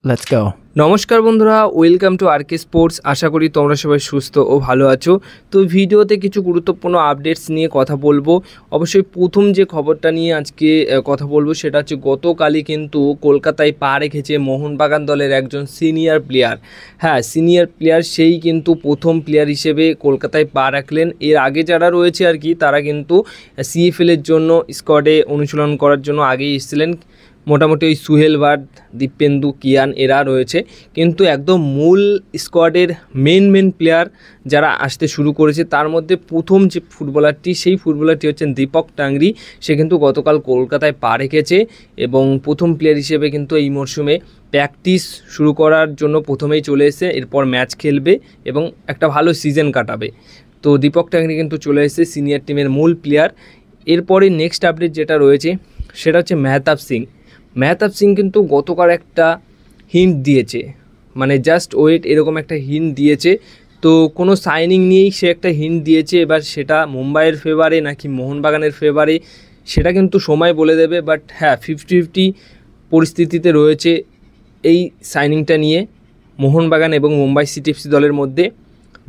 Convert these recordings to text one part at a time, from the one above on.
Let's go. নমস্কার বন্ধুরা, welcome to আরকে sports. আশা করি তোমরা সবাই সুস্থ ও ভালো আছো। তো ভিডিওতে কিছু গুরুত্বপূর্ণ আপডেটস নিয়ে কথা বলবো। অবশ্যই প্রথম যে খবরটা নিয়ে আজকে কথা বলবো সেটা হচ্ছে গতকালই কিন্তু কলকাতায় পা রেখেছে মোহনবাগান দলের একজন সিনিয়র প্লেয়ার। হ্যাঁ, সিনিয়র প্লেয়ার, সেই কিন্তু প্রথম প্লেয়ার হিসেবে কলকাতায় পা রাখলেন। এর আগে যারা রয়েছে আর কি, তারা কিন্তু সিএফএলের জন্য স্কোয়াডে অনুশীলন করার জন্য আগেই এসেছিলেন। মোটামুটি ওই সুহেল ভাট, দীপেন্দু, কিয়ান এরা রয়েছে, কিন্তু একদম মূল স্কোয়াডের মেন প্লেয়ার যারা আসতে শুরু করেছে তার মধ্যে প্রথম যে ফুটবলারটি, সেই ফুটবলারটি হচ্ছেন দীপক টাংরি। সে কিন্তু গতকাল কলকাতায় পা রেখেছে এবং প্রথম প্লেয়ার হিসেবে কিন্তু এই মরশুমে প্র্যাকটিস শুরু করার জন্য প্রথমেই চলে এসে এরপর ম্যাচ খেলবে এবং একটা ভালো সিজন কাটাবে। তো দীপক টাংরি কিন্তু চলে এসে সিনিয়র টিমের মূল প্লেয়ার। এরপরে নেক্সট আপডেট যেটা রয়েছে সেটা হচ্ছে মেহতাব সিং কিন্তু গতকাল একটা হিন্ট দিয়েছে, মানে জাস্ট ওয়েট এরকম একটা হিন্ট দিয়েছে। তো কোনো সাইনিং নিয়েই সে একটা হিন্ট দিয়েছে, এবার সেটা মুম্বাইয়ের ফেভারে নাকি মোহনবাগানের ফেভারে সেটা কিন্তু সময় বলে দেবে। বাট হ্যাঁ, 50-50 পরিস্থিতিতে রয়েছে এই সাইনিংটা নিয়ে মোহনবাগান এবং মুম্বাই সিটি এফসি দলের মধ্যে।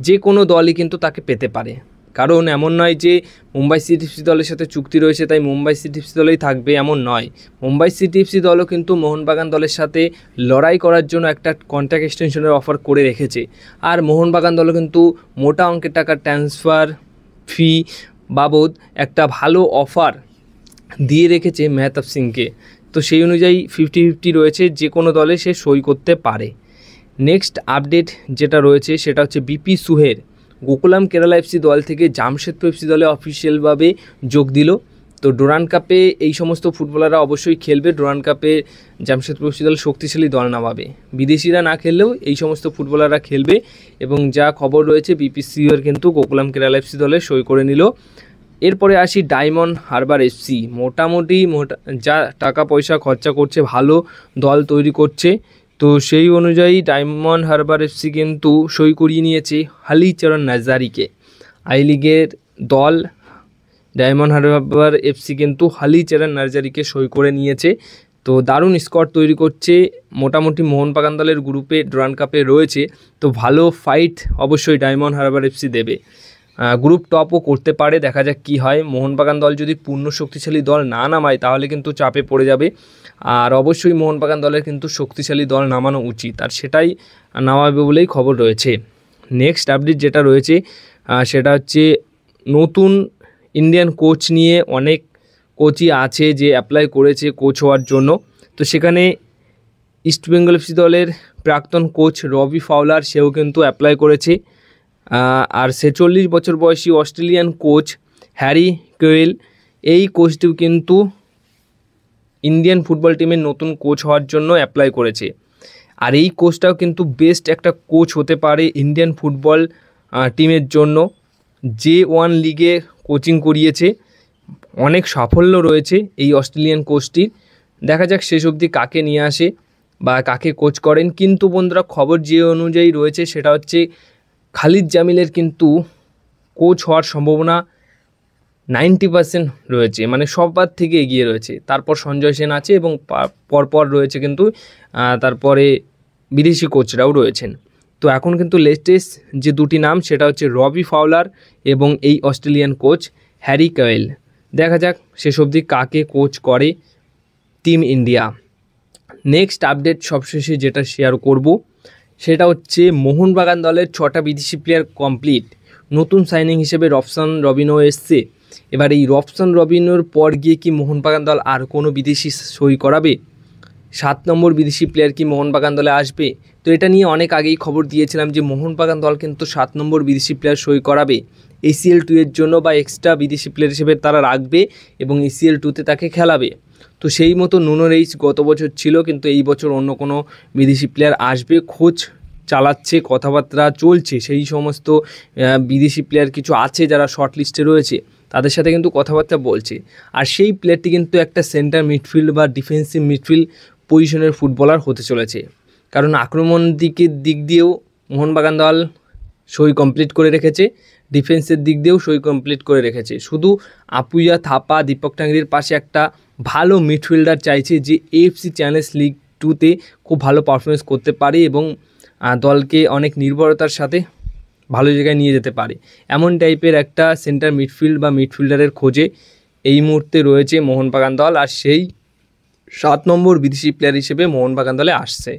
যে কোনো দলই কিন্তু তাকে পেতে পারে, কারণ এমন নয় যে মুম্বাই সিটি এফসি দলের সাথে চুক্তি রয়েছে তাই মুম্বাই সিটি এফসি দলেই থাকবে, এমন নয়। মুম্বাই সিটি এফসি দলও কিন্তু মোহনবাগান দলের সাথে লড়াই করার জন্য একটা কন্ট্রাক্ট এক্সটেনশনের অফার করে রেখেছে। আর মোহনবাগান দলও কিন্তু মোটা অঙ্কের টাকা ট্রান্সফার ফি বাবদ একটা ভালো অফার দিয়ে রেখেছে মেহতাব সিংকে। তো সেই অনুযায়ী 50-50 রয়েছে, যে কোনো দলে সে সই করতে পারে। নেক্সট আপডেট যেটা রয়েছে সেটা হচ্ছে বিপি সুহের গোকুলাম কেরালা এফসি দল থেকে জামশেদপুর এফসি দলে অফিসিয়ালভাবে যোগ দিল। তো ডুরান্ড কাপে এই সমস্ত ফুটবলাররা অবশ্যই খেলবে। ডুরান্ড কাপে জামশেদপুর এফসি দল শক্তিশালী দল নামাবে, বিদেশিরা না খেললেও এই সমস্ত ফুটবলাররা খেলবে। এবং যা খবর রয়েছে বিপি সুহের কিন্তু গোকুলাম কেরালা এফসি দলে সই করে নিল। এরপরে আসি ডায়মন্ড হারবার এফসি। মোটামুটি যা টাকা পয়সা খরচা করছে, ভালো দল তৈরি করছে। তো সেই অনুযায়ী ডায়মন্ড হারবার এফসি কিন্তু সই করিয়ে নিয়েছে হালিচরণ নাজারিকে। আই লিগের দল ডায়মন্ড হারবার এফসি কিন্তু হালিচরণ নাজারিকে সই করে নিয়েছে। তো দারুণ স্কোয়াড তৈরি করছে, মোটামুটি মোহনবাগান দলের গ্রুপে ডুরান্ড কাপে রয়েছে। তো ভালো ফাইট অবশ্যই ডায়মন্ড হারবার এফসি দেবে, গ্রুপ টপও করতে পারে। দেখা যাক কী হয়। মোহনবাগান দল যদি পূর্ণ শক্তিশালী দল না নামায় তাহলে কিন্তু চাপে পড়ে যাবে। আর অবশ্যই মোহনবাগান দলের কিন্তু শক্তিশালী দল নামানো উচিত, আর সেটাই নামাবে বলেই খবর রয়েছে। নেক্সট আপডেট যেটা রয়েছে সেটা হচ্ছে নতুন ইন্ডিয়ান কোচ নিয়ে। অনেক কোচই আছে যে অ্যাপ্লাই করেছে কোচ হওয়ার জন্য। তো সেখানে ইস্টবেঙ্গল এফসি দলের প্রাক্তন কোচ রবি ফাউলার, সেও কিন্তু অ্যাপ্লাই করেছে। আর 46 বছর বয়সী অস্ট্রেলিয়ান কোচ হ্যারি কোয়েল, এই কোচটিও কিন্তু ইন্ডিয়ান ফুটবল টিমের নতুন কোচ হওয়ার জন্য অ্যাপ্লাই করেছে। আর এই কোচটাও কিন্তু বেস্ট একটা কোচ হতে পারে ইন্ডিয়ান ফুটবল টিমের জন্য। J1 লিগে কোচিং করিয়েছে, অনেক সাফল্য রয়েছে এই অস্ট্রেলিয়ান কোচটির। দেখা যাক শেষ অবধি কাকে নিয়ে আসে বা কাকে কোচ করেন। কিন্তু বন্ধুরা, খবর যে অনুযায়ী রয়েছে সেটা হচ্ছে খালিদ জামিলের কিন্তু কোচ হওয়ার সম্ভাবনা 90% রয়েছে, মানে সবার থেকে এগিয়ে রয়েছে। তারপর সঞ্জয় সেন আছে এবং পরপর রয়েছে কিন্তু তারপরে বিদেশি কোচরাও রয়েছেন। তো এখন কিন্তু লেটেস্ট যে দুটি নাম সেটা হচ্ছে রবি ফাউলার এবং এই অস্ট্রেলিয়ান কোচ হ্যারি কোয়েল। দেখা যাক শেষ অবধি কাকে কোচ করে টিম ইন্ডিয়া। নেক্সট আপডেট সবশেষে যেটা শেয়ার করব সেটা হচ্ছে মোহনবাগান দলের 6টা বিদেশি প্লেয়ার কমপ্লিট। নতুন সাইনিং হিসেবে রবসন রবিনো এসছে। এবার এই রবসন রবিনোর পর গিয়ে কি মোহনবাগান দল আর কোনো বিদেশি সই করাবে? 7 নম্বর বিদেশি প্লেয়ার কি মোহনবাগান দলে আসবে? তো এটা নিয়ে অনেক আগেই খবর দিয়েছিলাম যে মোহনবাগান দল কিন্তু 7 নম্বর বিদেশি প্লেয়ার সই করাবে ACL 2 এর জন্য, বা এক্সট্রা বিদেশি প্লেয়ার হিসেবে তারা রাখবে এবং ACL 2তে তাকে খেলাবে। তো সেই মতো নুনো রেইস গত বছর ছিল, কিন্তু এই বছর অন্য কোনো বিদেশি প্লেয়ার আসবে খোঁজ চালাচ্ছে, কথাবার্তা চলছে। সেই সমস্ত বিদেশি প্লেয়ার কিছু আছে যারা শর্ট লিস্টে রয়েছে, তাদের সাথে কিন্তু কথাবার্তা বলছে। আর সেই প্লেয়ারটি কিন্তু একটা সেন্টার মিডফিল্ড বা ডিফেন্সিভ মিডফিল্ড পজিশনের ফুটবলার হতে চলেছে, কারণ আক্রমণ দিক দিয়েও মোহনবাগান দল সই কমপ্লিট করে রেখেছে, ডিফেন্সের দিক দিয়েও সই কমপ্লিট করে রেখেছে। শুধু আপুইয়া, থাপা, দীপক টাংরির পাশে একটা ভালো মিডফিল্ডার চাইছে যে AFC চ্যাম্পিয়ন্স লিগ 2-তে খুব ভালো পারফরমেন্স করতে পারে এবং দলকে অনেক নির্ভরতার সাথে ভালো জায়গায় নিয়ে যেতে পারে। এমন টাইপের একটা সেন্টার মিডফিল্ড বা মিডফিল্ডারের খোঁজে এই মুহূর্তে রয়েছে মোহনবাগান দল, আর সেই 7 নম্বর বিদেশি প্লেয়ার হিসেবে মোহনবাগান দলে আসছে।